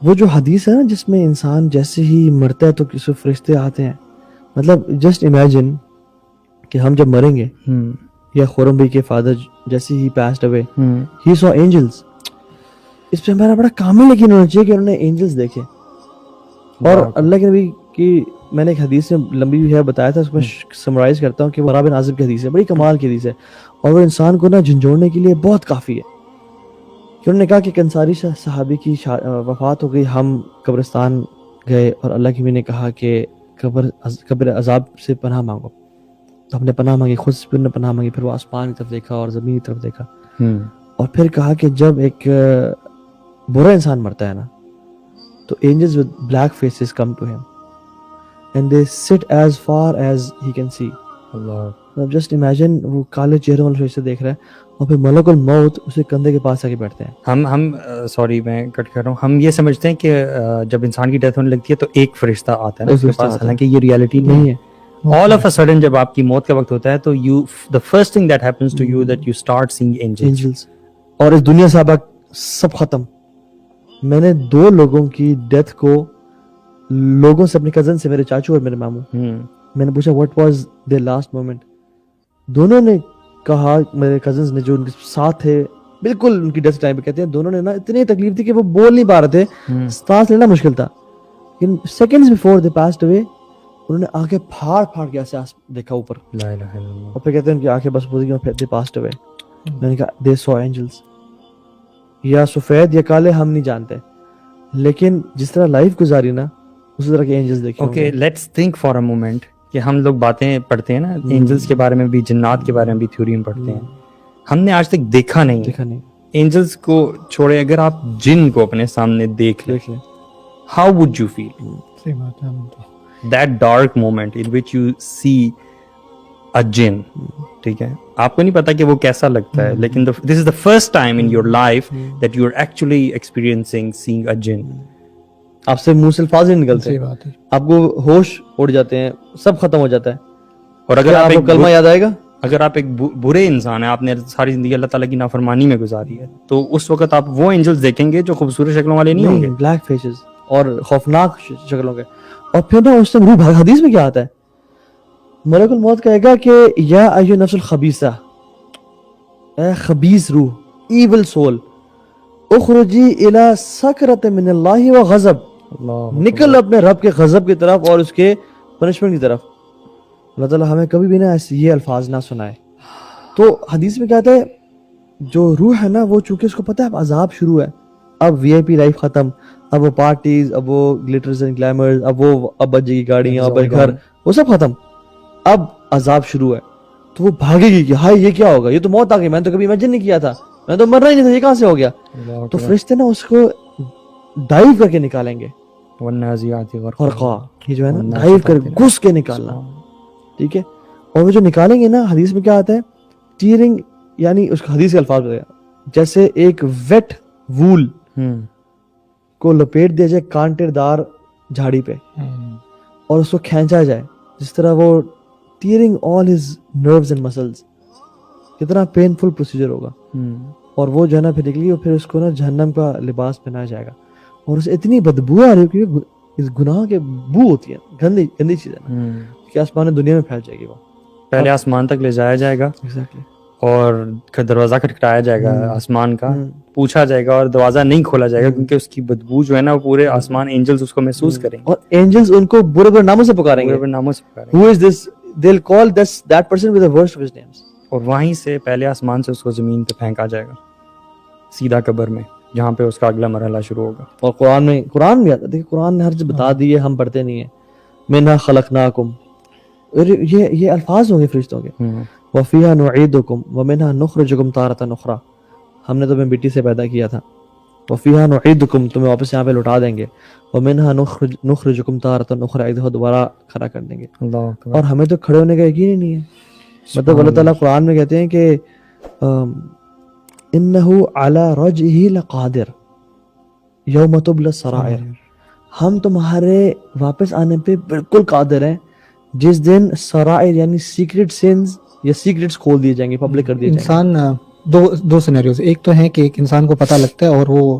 وہ جو حدیث ہے نا جس میں انسان جیسے ہی مرتا ہے تو کسی فرشتے آتے ہیں, مطلب جسٹ امیجن کہ ہم جب مریں گے یا خورم بھائی کے فادر جیسے ہی پاسڈ اوے ہی سو اینجلز, اس پہ ہمارا بڑا کامل یقین ہونا چاہیے کہ انہوں نے اینجلز دیکھے. اور اللہ کے نبی کی میں نے ایک حدیث میں لمبی بھی ہے بتایا تھا, اس میں سمرائز کرتا ہوں کہ وہ بن عازب کی حدیث ہے, بڑی کمال کی حدیث ہے, اور وہ انسان کو نا جھنجھوڑنے کے لیے بہت کافی ہے. کہ انہوں نے کہا کہ ایک انصاری صحابی کی وفات ہو گئی, ہم قبرستان گئے اور اللہ کے نبی نے کہا کہ قبر عذاب سے پناہ مانگو. تو ہم نے پناہ مانگی, خود سے نے پناہ مانگی, پھر وہ آسمان کی طرف دیکھا اور زمین کی طرف دیکھا, اور پھر کہا کہ جب ایک برا انسان مرتا ہے نا تو angels with black faces come to him and they sit as far as he can see. Allah just imagine وہ کالے چہروں والے فرشتے دیکھ رہا ہے, اور پھر ملک الموت اسے کندھے کے پاس آ کے بیٹھتے ہیں. ہم سوری میں کٹ کر رہا ہوں, ہم یہ سمجھتے ہیں کہ جب انسان کی ڈیتھ ہونے لگتی ہے تو ایک فرشتہ آتا ہے نا اس کے پاس, حالانکہ یہ ریالٹی نہیں ہے. all of a sudden جب آپ کی موت کا وقت ہوتا ہے تو the first thing that happens to you that you start seeing angels. اور اس دنیا سے اب سب ختم. میں نے 2 لوگوں کی ڈیتھ کو لوگوں سے, اپنے کزن سے, میرے چاچو اور میرے ماموں, میں نے پوچھا what was their last moment. دونوں نے کہا, میرے کزنز نے جو ان کے ساتھ تھے بالکل ان کی ڈیتھ ٹائم پہ, کہتے ہیں دونوں نے نا اتنی تکلیف تھی کہ وہ بول نہیں پا رہے تھے, سانس لینا مشکل تھا. In seconds before they passed away انہوں نے آنکھیں پھاڑ کے ایسے دیکھا اوپر, لا الہ الا اللہ, اور پھر کہتے ہیں ان کی آنکھیں بس پوری گئی, دے پاسڈ اوے. میں نے کہا دے سو اینجلز, یا سفید یا کالے ہم نہیں جانتے, لیکن جس طرح لائف گزاری نا اسی طرح کے اینجلز دیکھے. Okay let's think for a moment کہ ہم لوگ باتیں پڑھتے ہیں نا اینجلز کے بارے میں بھی, جنات کے بارے میں بھی تھیوری میں پڑھتے ہیں, ہم نے آج تک دیکھا نہیں. اینجلز کو چھوڑے, اگر آپ جن کو اپنے سامنے دیکھ لیں, how would you feel that dark moment in which you see a jinn? ٹھیک ہے, آپ کو نہیں پتا کہ وہ کیسا لگتا ہے, لیکن this is the first time in your life that you are actually experiencing seeing a jinn. آپ سے منہ سے الفاظ نہیں نکلتے, آپ کو ہوش اڑ جاتے ہیں, سب ختم ہو جاتا ہے. اور اگر آپ کو کلمہ یاد آئے گا, اگر آپ ایک برے انسان ہیں, آپ نے ساری زندگی اللہ تعالیٰ کی نافرمانی میں گزاری ہے, تو اس وقت آپ وہ اینجلز دیکھیں گے جو خوبصورت شکلوں والے نہیں ہوں گے, بلیک فیسز اور خوفناک شکلوں کے. اور پھر نا اس میں روح, حدیث میں کیا آتا ہے, ملک الموت کہے گا کہ یا ایھا النفس الخبیثہ, اے خبیث روح, ایول سول, اخرجی الی سکرۃ من اللہ وغضب, نکل اپنے رب کے غضب کی طرف اور اس کے پنشمنٹ کی طرف. اللہ تعالیٰ ہمیں کبھی بھی نا ایسے یہ الفاظ نہ سنائے. تو حدیث میں کہتا ہے جو روح ہے نا وہ چونکہ اس کو پتہ ہے اب عذاب شروع ہے, اب وی آئی پی لائف ختم, اب وہ پارٹیز, اب وہ گلیٹرز اینڈ گلیمرز, اب بچے کی گاڑیاں, اب گھر, وہ سب ختم, اب عذاب شروع ہے. تو وہ بھاگے گی کہ ہائے یہ کیا ہوگا, یہ تو موت آ گئی, میں نے تو کبھی امیجن نہیں کیا تھا, میں تو مرنا ہی نہیں تھا, یہ کہاں سے ہو گیا. تو فرشتے نا اس کو ڈائیو کر کے نکالیں گے, غرقا, یہ جو ہے نا ڈائیو کر گھس کے نکالنا, ٹھیک ہے. اور وہ جو نکالیں گے نا, حدیث میں کیا آتا ہے, ٹیئرنگ, یعنی اس کا حدیث کے الفاظ بتایا, جیسے ایک ویٹ وول کو لپیٹ دیا جائے کانٹے دار جھاڑی پہ اور اس کو کھینچا جائے, جس طرح وہ tearing all his nerves and muscles, کتنا پینفل پروسیجر ہوگا. اور وہ جو ہے نا پھر نکلی, اور پھر اس کو نا جہنم کا لباس پہنایا جائے گا, اور اسے اتنی بدبو آ رہی ہے کیونکہ اس گناہ کے بو ہوتی ہے, گندی چیز ہے نا, کہ آسمان دنیا میں پھیل جائے گی. وہ پہلے آسمان تک لے جایا جائے گا, اور دروازہ کھٹکھٹایا جائے گا آسمان کا, پوچھا جائے گا, اور دروازہ نہیں کھولا جائے گا کیونکہ اس کی بدبو جو ہے نا وہ پورے آسمان اینجلز اس کو محسوس کریں گے, اور اینجلز ان کو برے برے ناموں سے پکاریں گے, who is this, they'll call that person with the worst of his names. اور وہیں سے پہلے آسمان سے اس کو زمین پہ پھینکا جائے گا, سیدھا قبر میں, جہاں پہ اس کا اگلا مرحلہ شروع ہوگا. اور قرآن بھی آتا ہے, دیکھیں قرآن نے ہر چیز بتا دی ہے, ہم پڑھتے نہیں ہیں. منہا خلقناکم, یہ الفاظ ہوں گے فرشتوں کے, وفیہا نعیدکم ومنہا نخرجکم تارۃ اخری, ہم نے تمہیں مٹی سے پیدا کیا تھا, وفیہا نعیدکم, تمہیں واپس یہاں پہ لوٹا دیں گے, ومنہا نخرجکم تارۃ اخری, ایک دفعہ دوبارہ کھڑا کر دیں گے. اور ہمیں تو کھڑے ہونے کا یقین ہی نہیں ہے. مطلب اللہ تعالیٰ قرآن میں کہتے ہیں کہ انہ علی رجعہ لقادر یوم تبلی السرائر, ہم تمہارے واپس آنے پہ بالکل قادر ہیں جس دن سرائر یعنی سیکرٹ سینز یا سیکرٹس کھول دیے جائیں گے, پبلک کر دیے جائیں گے. انسان دو سینیریوز, ایک تو ہے کہ ایک انسان کو پتہ لگتا ہے اور وہ